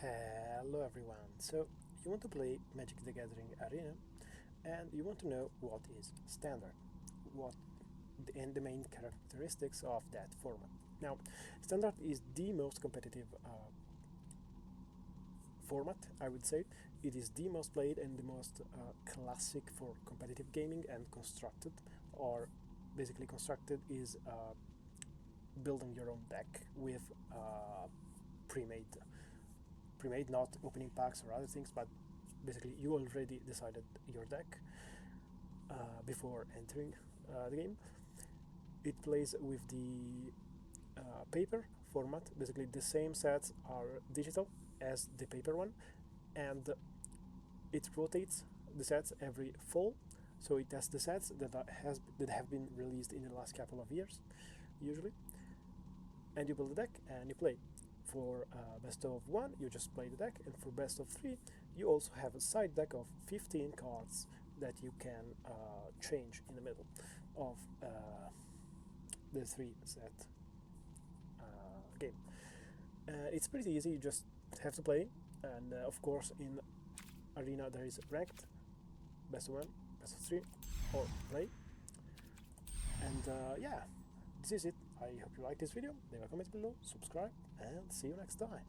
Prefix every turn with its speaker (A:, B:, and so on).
A: Hello everyone. So you want to play Magic the Gathering Arena and you want to know what is standard, what and the main characteristics of that format. Now, standard is the most competitive format, I would say. It is the most played and the most classic for competitive gaming, and constructed, or basically constructed, is building your own deck with pre-made pre-made, not opening packs or other things, but basically you already decided your deck before entering the game. It plays with the paper format. Basically, the same sets are digital as the paper one, and it rotates the sets every fall. So it tests the sets that have been released in the last couple of years, usually, and you build a deck and you play. For best of 1, you just play the deck, and for best of 3, you also have a side deck of 15 cards that you can change in the middle of the 3 set game. It's pretty easy, you just have to play, and of course, in Arena there is ranked, best of 1, best of 3, or play. And yeah, this is it. I hope you like this video. Leave a comment below, subscribe, and see you next time.